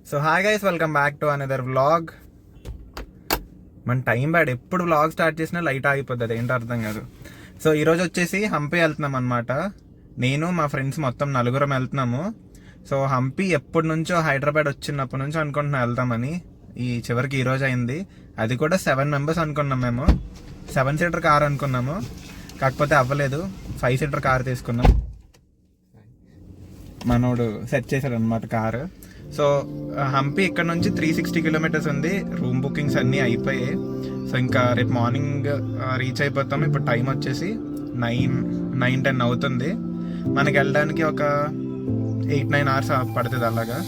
So hi guys, welcome back to another vlog. మన time bad, ఎప్పుడు vlog start చేసినా light ఆగిపోతుంది, ఏంటో అర్థం కాదు. సో ఈరోజు వచ్చేసి హంపి వెళ్తున్నాం అనమాట. నేను మా ఫ్రెండ్స్ మొత్తం నలుగురం వెళ్తున్నాము. సో హంపి ఎప్పటి నుంచో హైదరాబాద్ వచ్చినప్పటి నుంచి అనుకుంటున్నాం వెళ్తామని. ఈ చివరికి ఈరోజు అయింది. అది కూడా 7 మెంబర్స్ అనుకున్నాం మేము. 7 సీటర్ కార్ అనుకున్నాము, కాకపోతే అవ్వలేదు. 5 సీటర్ కార్ తీసుకున్నాం. మనోడు సెట్ చేశాడు అనమాట కారు. సో హంపి ఇక్కడ నుంచి 360 కిలోమీటర్స్ ఉంది. రూమ్ బుకింగ్స్ అన్నీ అయిపోయాయి. సో ఇంకా రేపు మార్నింగ్ రీచ్ అయిపోతాము. ఇప్పుడు టైం వచ్చేసి 9-10 అవుతుంది. మనకి వెళ్ళడానికి ఒక 8-9 అవర్స్ పడుతుంది అలాగా.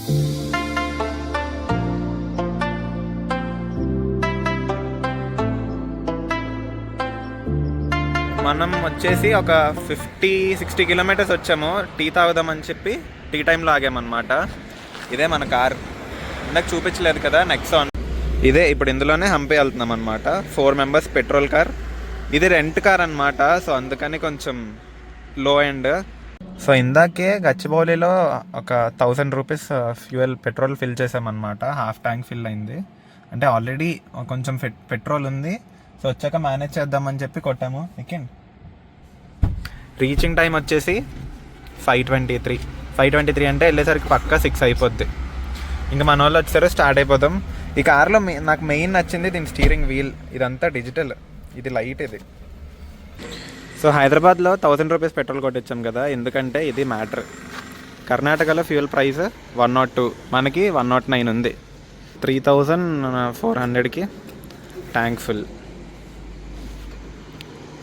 మనం వచ్చేసి ఒక 50-60 కిలోమీటర్స్ వచ్చాము. టీ తాగుదామని చెప్పి టీ టైంలో ఆగామన్నమాట. ఇదే మన కార్, ఇందాక చూపించలేదు కదా, నెక్సాన్. ఇదే ఇప్పుడు ఇందులోనే హంపి వెళ్తున్నాం అనమాట. 4 మెంబర్స్ పెట్రోల్ కార్. ఇది రెంట్ కార్ అనమాట. సో అందుకని కొంచెం లో ఎండ్. సో ఇందాకే గచ్చిబౌలిలో ఒక 1000 రూపీస్ పెట్రోల్ ఫిల్ చేసామన్నమాట. హాఫ్ ట్యాంక్ ఫిల్ అయింది. అంటే ఆల్రెడీ కొంచెం పెట్రోల్ ఉంది. సో వచ్చాక మేనేజ్ చేద్దామని చెప్పి కొట్టాము. ఎక్కండి. రీచింగ్ టైం వచ్చేసి 5:23 అంటే వెళ్ళేసరికి పక్కా 6 అయిపోద్ది. ఇంకా మన వాళ్ళు వచ్చారు, స్టార్ట్ అయిపోతాం. ఈ కార్లో నాకు మెయిన్ నచ్చింది దీని స్టీరింగ్ వీల్. ఇదంతా డిజిటల్, ఇది లైట్ ఇది. సో హైదరాబాద్లో 1000 రూపీస్ పెట్రోల్ కొట్టించాం కదా, ఎందుకంటే ఇది మ్యాటర్. కర్ణాటకలో ఫ్యూయల్ ప్రైస్ 102, మనకి 109 ఉంది. 3400కి ట్యాంక్ ఫుల్.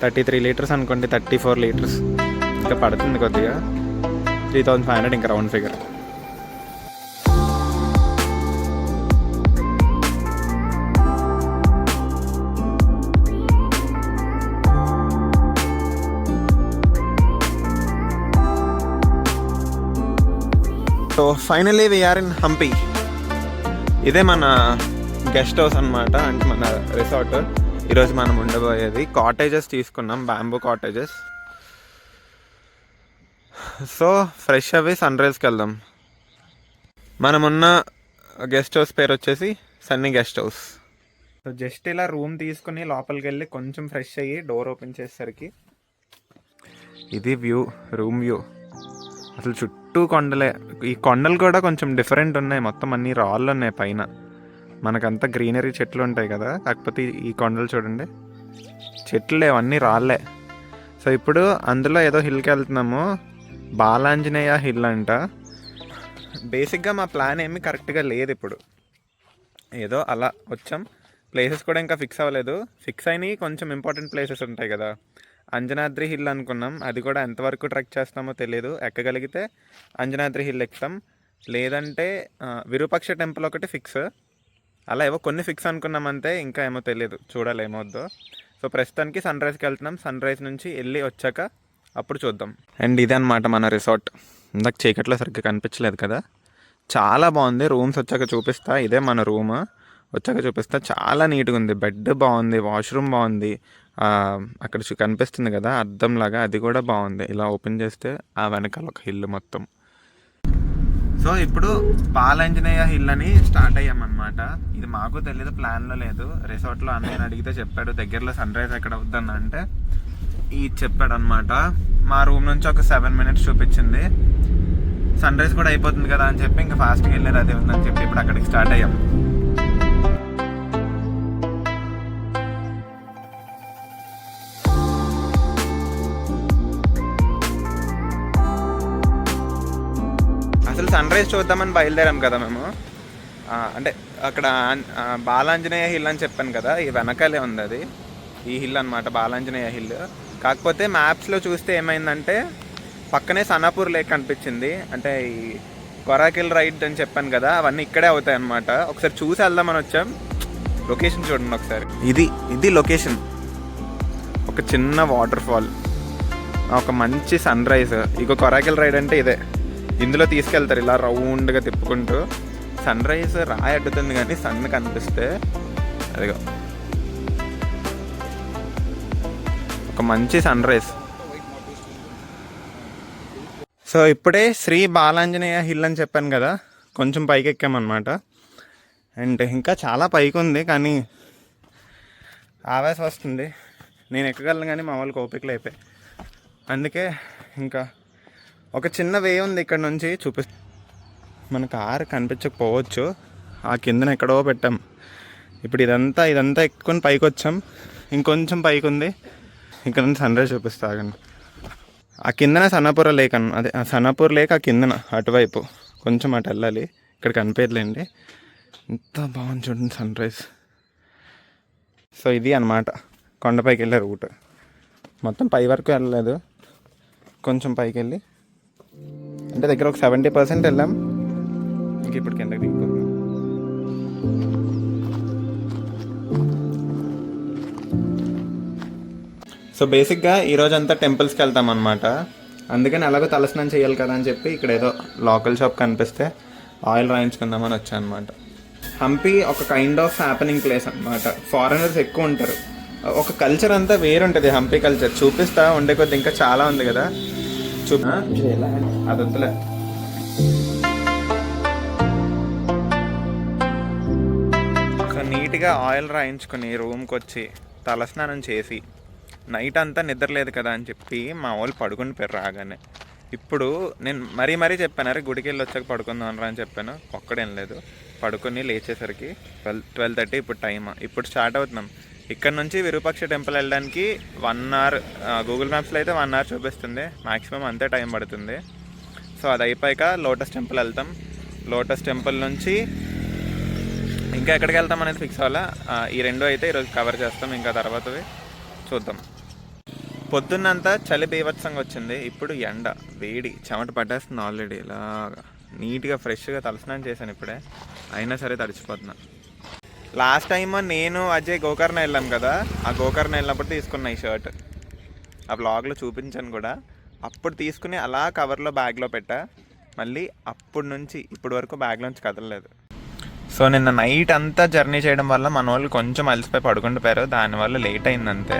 33 లీటర్స్ అనుకోండి, 34 లీటర్స్ ఇంకా పడుతుంది కొద్దిగా. 3500 ఇంకా round figure. So finally we are in Hampi. ఇదే మన గెస్ట్ హౌస్ అనమాట, అంటే మన రిసార్ట్. ఈరోజు మనం ఉండబోయేది. కాటేజెస్ తీసుకున్నాం, బ్యాంబూ కాటేజెస్. సో ఫ్రెష్ అవి సన్ రైజ్కి వెళ్దాం. మనమున్న గెస్ట్ హౌస్ పేరు వచ్చేసి Sunny guest house. So just ఇలా రూమ్ తీసుకుని లోపలికి వెళ్ళి కొంచెం ఫ్రెష్ అయ్యి డోర్ ఓపెన్ చేసేసరికి ఇది వ్యూ, రూమ్ వ్యూ. అసలు చుట్టూ కొండలే. ఈ కొండలు కూడా కొంచెం డిఫరెంట్ ఉన్నాయి. మొత్తం అన్ని రాళ్ళు ఉన్నాయి పైన. మనకంతా గ్రీనరీ, చెట్లు ఉంటాయి కదా, కాకపోతే ఈ కొండలు చూడండి, చెట్లు లేవు, అన్నీ రాళ్ళే. సో ఇప్పుడు అందులో ఏదో హిల్కి వెళ్తున్నాము, బాలాంజనేయ హిల్ అంట. బేసిక్గా మా ప్లాన్ ఏమీ కరెక్ట్గా లేదు. ఇప్పుడు ఏదో అలా వచ్చాం. ప్లేసెస్ కూడా ఇంకా ఫిక్స్ అవ్వలేదు. ఫిక్స్ అయినాయి కొంచెం ఇంపార్టెంట్ ప్లేసెస్ ఉంటాయి కదా. అంజనాద్రి హిల్ అనుకున్నాం, అది కూడా ఎంతవరకు ట్రెక్ చేస్తామో తెలియదు. ఎక్కగలిగితే అంజనాద్రి హిల్ ఎక్కుతాం, లేదంటే విరూపాక్ష టెంపుల్ ఒకటి ఫిక్స్. అలా ఏవో కొన్ని ఫిక్స్ అనుకున్నాం అంతే, ఇంకా ఏమో తెలియదు, చూడాలి ఏమవుద్దో. సో ప్రస్తుతానికి సన్ రైజ్కి వెళ్తున్నాం. సన్ రైజ్ నుంచి వెళ్ళి వచ్చాక అప్పుడు చూద్దాం. అండ్ ఇదే అనమాట మన రిసార్ట్. ఇందాక చీకట్లో సరిగ్గా కనిపించలేదు కదా, చాలా బాగుంది. రూమ్స్ వచ్చాక చూపిస్తా. ఇదే మన రూమ్, వచ్చాక చూపిస్తా. చాలా నీట్గా ఉంది. బెడ్ బాగుంది, వాష్రూమ్ బాగుంది. అక్కడ కనిపిస్తుంది కదా అద్దంలాగా, అది కూడా బాగుంది. ఇలా ఓపెన్ చేస్తే ఆ వెనకాల ఒక హిల్ మొత్తం. సో ఇప్పుడు బాలాంజనేయ హిల్ అని స్టార్ట్ అయ్యామన్నమాట. ఇది మాకు తెలియదు, ప్లాన్లో లేదు. రిసార్ట్లో అన్నయ్యని అడిగితే చెప్పాడు దగ్గరలో సన్ రైజ్ ఎక్కడ అవుతుందని. అంటే ఇది చెప్పాడు అనమాట. మా రూమ్ నుంచి ఒక 7 మినిట్స్ చూపించింది. సన్ రైజ్ కూడా అయిపోతుంది కదా అని చెప్పి ఇంకా ఫాస్ట్గా వెళ్ళారు, అదే ఉందని చెప్పి ఇప్పుడు అక్కడికి స్టార్ట్ అయ్యాం. అసలు సన్ రైజ్ చూద్దామని బయలుదేరాం కదా మేము. అంటే అక్కడ బాలాంజనేయ హిల్ అని చెప్పాను కదా, ఈ వెనకాలే ఉంది అది. ఈ హిల్ అనమాట బాలాంజనేయ హిల్. కాకపోతే మ్యాప్స్లో చూస్తే ఏమైందంటే పక్కనే సనాపూర్ లేక్ కనిపించింది. అంటే ఈ కొరాకిల్ రైడ్ అని చెప్పాను కదా, అవన్నీ ఇక్కడే అవుతాయి అనమాట. ఒకసారి చూసి వెళ్దామని వచ్చాం. లొకేషన్ చూడండి ఒకసారి. ఇది లొకేషన్. ఒక చిన్న వాటర్ ఫాల్, ఒక మంచి సన్ రైజ్. ఇక కొరాకిల్ రైడ్ అంటే ఇదే. ఇందులో తీసుకెళ్తారు ఇలా రౌండ్గా తిప్పుకుంటూ. సన్ రైజ్ రాయి అడ్డుతుంది కానీ సన్ కనిపిస్తే అదిగో ఒక మంచి సన్ రైజ్. సో ఇప్పుడే శ్రీ బాలాంజనేయ హిల్ అని చెప్పాను కదా, కొంచెం పైకి ఎక్కామన్నమాట. అండ్ ఇంకా చాలా పైకి ఉంది, కానీ ఆవేశం వస్తుంది. నేను ఎక్కగలను కానీ మా వాళ్ళకి ఓపికలు అయిపోయి. అందుకే ఇంకా ఒక చిన్న వే ఉంది ఇక్కడ నుంచి మన కారు కనిపించకపోవచ్చు, ఆ కిందన ఎక్కడో పెట్టాం. ఇప్పుడు ఇదంతా ఎక్కుకొని పైకి వచ్చాం. ఇంకొంచెం పైకి ఉంది, ఇక్కడ నుంచి సన్ రైజ్ చూపిస్తాగండి. ఆ కిందన సన్నపుర లేక్ అదే ఆ సన్నపూర్ లేక్ ఆ కిందన అటువైపు కొంచెం అటు వెళ్ళాలి. ఇక్కడ కనిపించలేండి, ఎంత బాగుంది చూడండి సన్ రైజ్. సో ఇది అన్నమాట కొండపైకి వెళ్ళే రూట్. మొత్తం పై వరకు వెళ్ళలేదు, కొంచెం పైకి వెళ్ళి అంటే దగ్గర ఒక 70% వెళ్ళాం. ఇంక ఇప్పుడు కిందకి దిగిపోతున్నాం. సో బేసిక్గా ఈరోజంతా టెంపుల్స్కి వెళ్తాం అనమాట. అందుకని అలాగో తలస్నానం చేయాలి కదా అని చెప్పి ఇక్కడ ఏదో లోకల్ షాప్ కనిపిస్తే ఆయిల్ రాయించుకుందామని వచ్చాను అనమాట. హంపి ఒక కైండ్ ఆఫ్ హ్యాపెనింగ్ ప్లేస్ అనమాట. ఫారినర్స్ ఎక్కువ ఉంటారు. ఒక కల్చర్ అంతా వేరుంటుంది హంపి కల్చర్. చూపిస్తా ఉండే కొద్ది ఇంకా చాలా ఉంది కదా, అది వద్దులే. సో నీట్గా ఆయిల్ రాయించుకొని రూమ్కి వచ్చి తలస్నానం చేసి నైట్ అంతా నిద్రలేదు కదా అని చెప్పి మా వాళ్ళు పడుకుని పోయారు రాగానే. ఇప్పుడు నేను మరీ చెప్పాను, అరే గుడికి వెళ్ళి వచ్చాక పడుకుందాం అనరా అని చెప్పాను. ఒక్కడేం లేదు, పడుకొని లేచేసరికి 12:30 ఇప్పుడు టైం. ఇప్పుడు స్టార్ట్ అవుతున్నాం. ఇక్కడ నుంచి విరూపాక్ష టెంపుల్ వెళ్ళడానికి 1 hour, గూగుల్ మ్యాప్స్లో అయితే 1 hour చూపిస్తుంది, మ్యాక్సిమం అంతే టైం పడుతుంది. సో అది అయిపోయాక లోటస్ టెంపుల్ వెళ్తాం. లోటస్ టెంపుల్ నుంచి ఇంకా ఎక్కడికి వెళ్తాం అనేది ఫిక్స్ అవ్వాలా. ఈ రెండు అయితే ఈరోజు కవర్ చేస్తాం, ఇంకా తర్వాతవి చూద్దాం. పొద్దున్నంతా చలి బీభత్సంగా వచ్చింది, ఇప్పుడు ఎండ వేడి చెమట పట్టేస్తుంది ఆల్రెడీ. ఇలాగా నీట్గా ఫ్రెష్గా తలస్నానం చేశాను ఇప్పుడే, అయినా సరే తడిచిపోతున్నా. లాస్ట్ టైం నేను అజయ్ గోకర్ణ వెళ్ళాం కదా, ఆ గోకర్ణ వెళ్ళినప్పుడు తీసుకున్న ఈ షర్ట్ ఆ బ్లాగ్లో చూపించాను కూడా. అప్పుడు తీసుకుని అలా కవర్లో బ్యాగ్లో పెట్టా, మళ్ళీ అప్పటి నుంచి ఇప్పటి వరకు బ్యాగ్లోంచి కదలలేదు. సో నిన్న నైట్ అంతా జర్నీ చేయడం వల్ల మన వాళ్ళు కొంచెం అలసిపోయి పడుకుంటుపోయారు, దానివల్ల లేట్ అయిందంతే.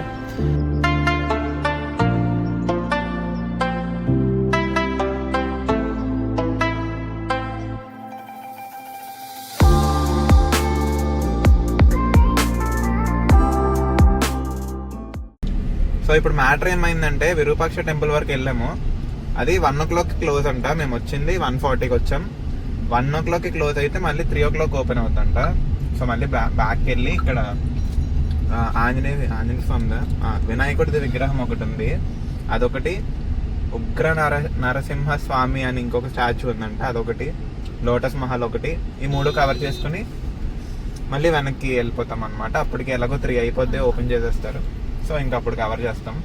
సో ఇప్పుడు మ్యాటర్ ఏమైందంటే విరూపాక్ష టెంపుల్ వరకు వెళ్ళాము, అది 1 o'clock క్లోజ్ అంట. మేము వచ్చింది 1:40కి వచ్చాం. 1 o'clock క్లోజ్ అయితే మళ్ళీ 3 o'clock ఓపెన్ అవుతుందంట. సో మళ్ళీ బ్యాక్ వెళ్ళి ఇక్కడ ఆంజనేయ స్వామి వినాయకుడిది విగ్రహం ఒకటి ఉంది, అదొకటి. ఉగ్ర నరసింహ స్వామి అని ఇంకొక స్టాచ్యూ ఉందంట, అదొకటి. లోటస్ మహల్ ఒకటి. ఈ 3 కవర్ చేసుకుని మళ్ళీ వెనక్కి వెళ్ళిపోతాం అనమాట. అప్పటికి ఎలాగో 3 అయిపోద్ది, ఓపెన్ చేసేస్తారు. సో ఇంకా అప్పుడు కవర్ చేస్తాం.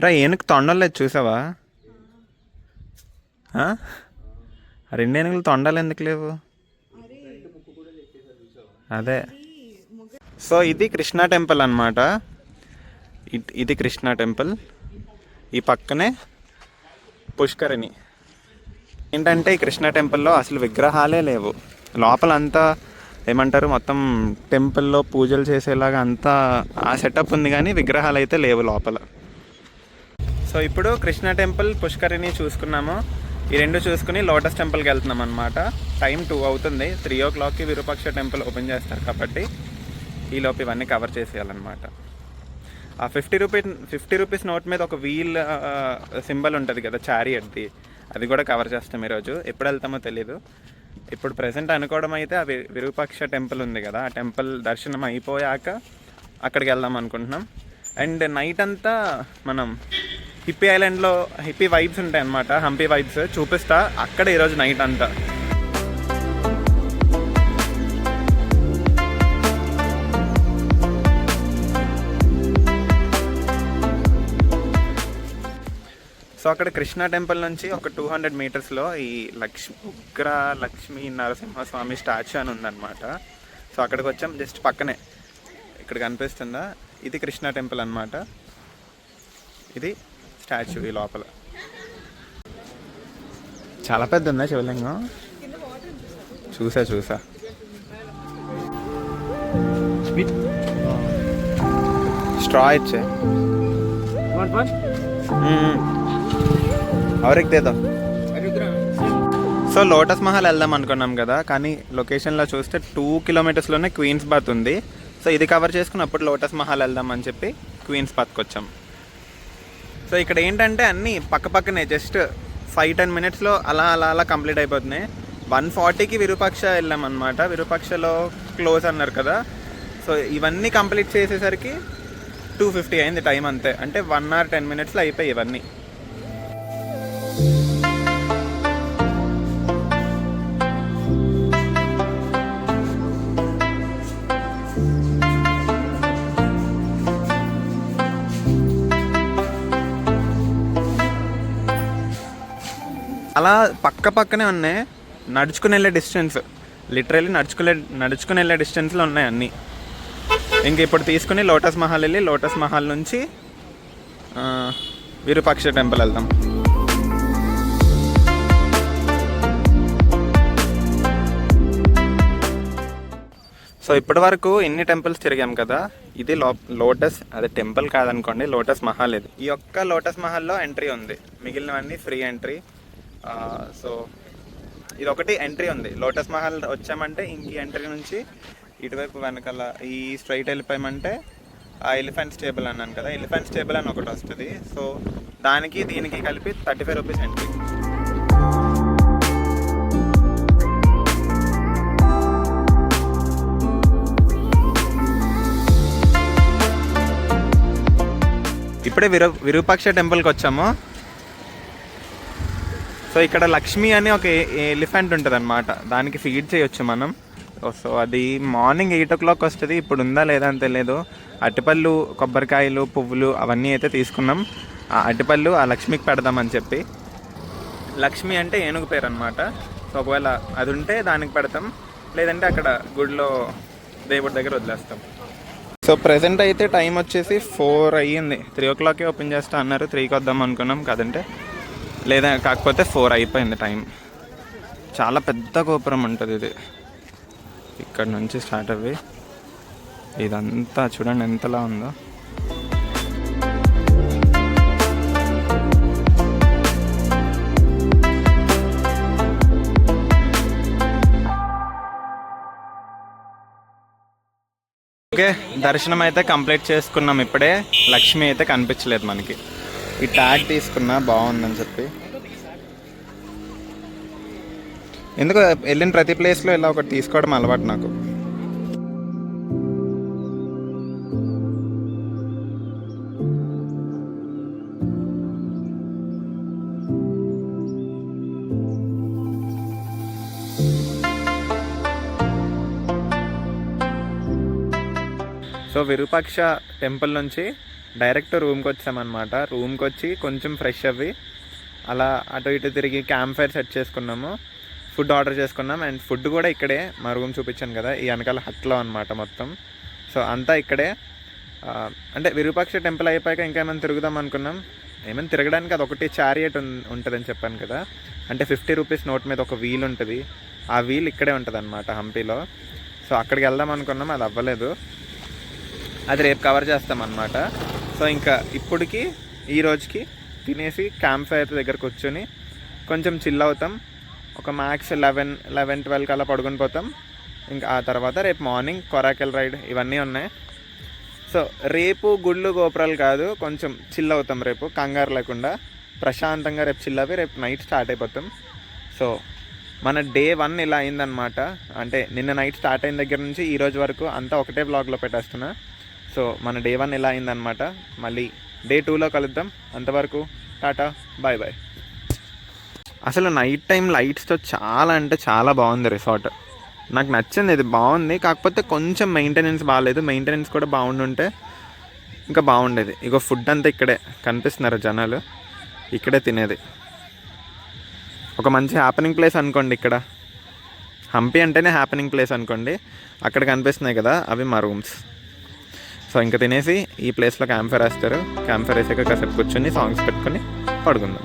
రా ఏనుగు తొండలేదు చూసావా? 2 ఏనుగులు తొండలు ఎందుకు లేవు? అదే. సో ఇది కృష్ణా టెంపుల్ అనమాట. ఇది కృష్ణా టెంపుల్. ఈ పక్కనే పుష్కరిణి. ఏంటంటే ఈ కృష్ణా టెంపుల్లో అసలు విగ్రహాలే లేవు. లోపలంతా ఏమంటారు, మొత్తం టెంపుల్లో పూజలు చేసేలాగా అంతా ఆ సెటప్ ఉంది, కానీ విగ్రహాలు అయితే లేవు లోపల. సో ఇప్పుడు కృష్ణా టెంపుల్, పుష్కరిణి చూసుకున్నాము. ఈ 2 చూసుకుని లోటస్ టెంపుల్కి వెళ్తున్నాం అనమాట. టైం 2 అవుతుంది. 3 o'clockకి విరూపాక్ష టెంపుల్ ఓపెన్ చేస్తారు కాబట్టి ఈలోపు ఇవన్నీ కవర్ చేసేయాలన్నమాట. ఆ 50 రూపీస్ నోట్ మీద ఒక వీల్ సింబల్ ఉంటుంది కదా, చారియట్ది, అది కూడా కవర్ చేస్తాం ఈరోజు. ఎప్పుడు వెళ్తామో తెలీదు. ఇప్పుడు ప్రెసెంట్ అనుకోవడం అయితే ఆ విరూపాక్ష టెంపుల్ ఉంది కదా, ఆ టెంపుల్ దర్శనం అయిపోయాక అక్కడికి వెళ్దాం అనుకుంటున్నాం. అండ్ నైట్ అంతా మనం హిప్పీ ఐలాండ్లో హిప్పీ వైబ్స్ ఉంటాయి అన్నమాట, హంపి వైబ్స్ చూపిస్తా అక్కడ ఈరోజు నైట్ అంతా. సో అక్కడ కృష్ణా టెంపుల్ నుంచి ఒక 200 మీటర్స్లో ఈ ఉగ్ర లక్ష్మీ నరసింహస్వామి స్టాచ్యూ అని ఉందన్నమాట. సో అక్కడికి వచ్చాం, జస్ట్ పక్కనే ఇక్కడ కనిపిస్తుందా, ఇది కృష్ణా టెంపుల్ అన్నమాట. ఇది స్టాచ్యూ ఈ లోపల. చాలా పెద్ద ఉందా శివలింగం? చూసా స్ట్రా ఇచ్చే और एक दे दो। సో లోటస్ మహల్ వెళ్దాం అనుకున్నాం కదా, కానీ లొకేషన్లో చూస్తే 2 కిలోమీటర్స్లోనే క్వీన్స్ బాత్ ఉంది. సో ఇది కవర్ చేసుకుని అప్పుడు లోటస్ మహల్ వెళ్దాం అని చెప్పి క్వీన్స్ బాత్కి వచ్చాం. సో ఇక్కడ ఏంటంటే అన్నీ పక్కనే జస్ట్ 5-10 మినిట్స్లో అలా అలా అలా కంప్లీట్ అయిపోతున్నాయి. 140కి విరూపాక్ష వెళ్ళాం అనమాట. విరూపాక్షలో క్లోజ్ అన్నారు కదా. సో ఇవన్నీ కంప్లీట్ చేసేసరికి 2:50 అయింది టైం అంతే. అంటే 1 hour 10 minutesలో అయిపోయి ఇవన్నీ. అలా పక్కనే ఉన్నాయి, నడుచుకుని వెళ్ళే డిస్టెన్స్, లిటరల్లీ నడుచుకుని వెళ్ళే డిస్టెన్స్లో ఉన్నాయి అన్నీ. ఇంక ఇప్పుడు తీసుకుని లోటస్ మహల్ వెళ్ళి లోటస్ మహల్ నుంచి విరూపాక్ష టెంపుల్ వెళ్దాం. సో ఇప్పటి వరకు ఎన్ని టెంపుల్స్ తిరిగాం కదా, ఇది లోటస్, అదే టెంపుల్ కాదనుకోండి, లోటస్ మహల్. ఇది ఈ ఒక్క లోటస్ మహల్లో ఎంట్రీ ఉంది, మిగిలినవన్నీ ఫ్రీ ఎంట్రీ. సో ఇది ఒకటి ఎంట్రీ ఉంది. లోటస్ మహల్ వచ్చామంటే ఇంక ఎంట్రీ నుంచి ఇటువైపు వెనకాల ఈ స్ట్రైట్ వెళ్ళిపోయామంటే ఆ ఎలిఫెంట్ స్టేబుల్ అన్నాను కదా, ఎలిఫెంట్ స్టేబుల్ అని ఒకటి వస్తుంది. సో దానికి దీనికి కలిపి 35 రూపీస్ ఎంట్రీ. ఇప్పుడే విరూపాక్ష టెంపుల్కి వచ్చాము. సో ఇక్కడ లక్ష్మి అని ఒక ఎలిఫెంట్ ఉంటుంది అనమాట, దానికి ఫీడ్ చేయొచ్చు మనం. సో అది మార్నింగ్ 8 o'clock వస్తుంది. ఇప్పుడు ఉందా లేదా అని తెలియదు. అరటిపళ్ళు, కొబ్బరికాయలు, పువ్వులు అవన్నీ అయితే తీసుకున్నాం. ఆ అరటిపళ్ళు ఆ లక్ష్మికి పెడదామని చెప్పి. లక్ష్మి అంటే ఏనుగు పేరు అనమాట. సో ఒకవేళ అది ఉంటే దానికి పెడతాం, లేదంటే అక్కడ గుడిలో దేవుడి దగ్గర వదిలేస్తాం. సో ప్రెజెంట్ అయితే టైం వచ్చేసి 4 అయ్యింది. 3 o'clock ఓపెన్ చేస్తా అన్నారు. 3కి వద్దాం అనుకున్నాం కదంటే, లేదా కాకపోతే 4 అయిపోయింది టైం. చాలా పెద్ద గోపురం ఉంటుంది ఇది. ఇక్కడ నుంచి స్టార్ట్ అవ్వి ఇదంతా చూడండి ఎంతలా ఉందో. ఓకే, దర్శనం అయితే కంప్లీట్ చేసుకున్నాం. ఇప్పుడే లక్ష్మి అయితే కనిపించలేదు మనకి. ఈ ట్యాగ్ తీసుకున్నా బాగుందని చెప్పి. ఎందుకు వెళ్ళిన ప్రతి ప్లేస్లో ఇలా ఒకటి తీసుకోవడం అలవాటు నాకు. సో విరూపాక్ష టెంపుల్ నుంచి డైరెక్ట్ రూమ్కి వచ్చామన్నమాట. రూమ్కి వచ్చి కొంచెం ఫ్రెష్ అవ్వి అలా అటు ఇటు తిరిగి క్యాంప్ ఫైర్ సెట్ చేసుకున్నాము. ఫుడ్ ఆర్డర్ చేసుకున్నాం. అండ్ ఫుడ్ కూడా ఇక్కడే, మా రూమ్ చూపించాను కదా, ఈ వెనకాల హట్లో అనమాట మొత్తం. సో అంతా ఇక్కడే. అంటే విరూపాక్ష టెంపుల్ అయిపోయాక ఇంకేమైనా తిరుగుదాం అనుకున్నాం. ఏమైనా తిరగడానికి అది ఒకటి చారియట్ ఉంటుందని చెప్పాను కదా, అంటే 50 రూపీస్ నోట్ మీద ఒక వీల్ ఉంటుంది. ఆ వీల్ ఇక్కడే ఉంటుంది అనమాట హంపీలో. సో అక్కడికి వెళ్దాం అనుకున్నాం, అది అవ్వలేదు. అది రేపు కవర్ చేస్తామన్నమాట. సో ఇంకా ఇప్పటికి ఈ రోజుకి తినేసి క్యాంప్ ఫైర్ దగ్గర కూర్చొని కొంచెం చిల్ అవుతాం. ఒక మ్యాక్స్ 11-12 అలా పడుకొని పోతాం. ఇంకా ఆ తర్వాత రేపు మార్నింగ్ కొరాకెల్ రైడ్ ఇవన్నీ ఉన్నాయి. సో రేపు గుళ్ళు గోపురాలు కాదు, కొంచెం చిల్ అవుతాం రేపు, కంగారు లేకుండా ప్రశాంతంగా రేపు చిల్ అవి రేపు నైట్ స్టార్ట్ అయిపోతాం. సో మన డే 1 ఇలా అయిందనమాట. అంటే నిన్న నైట్ స్టార్ట్ అయిన దగ్గర నుంచి ఈ రోజు వరకు అంతా ఒకటే వ్లాగ్లో పెట్టేస్తున్నా. సో మన డే 1 ఇలా అయిందనమాట. మళ్ళీ డే 2లో కలుద్దాం. అంతవరకు టాటా, బాయ్ బాయ్. అసలు నైట్ టైం లైట్స్తో చాలా అంటే చాలా బాగుంది రిసార్ట్. నాకు నచ్చింది, ఇది బాగుంది. కాకపోతే కొంచెం మెయింటెనెన్స్ బాగాలేదు. మెయింటెనెన్స్ కూడా బాగుండుంటే ఇంకా బాగుండేది. ఇగో ఫుడ్ అంతా ఇక్కడే కనిపిస్తున్నారు జనాలు, ఇక్కడే తినేది. ఒక మంచి హ్యాపెనింగ్ ప్లేస్ అనుకోండి. ఇక్కడ హంపి అంటేనే హ్యాపెనింగ్ ప్లేస్ అనుకోండి. అక్కడ కనిపిస్తున్నాయి కదా, అవి మా రూమ్స్. సో ఇంకా తినేసి ఈ ప్లేస్లో క్యాంప్ ఫైర్ వేస్తారు. క్యాంప్ ఫైర్ వేసాక కాసేపు కూర్చొని సాంగ్స్ పెట్టుకొని పడుకుందాం.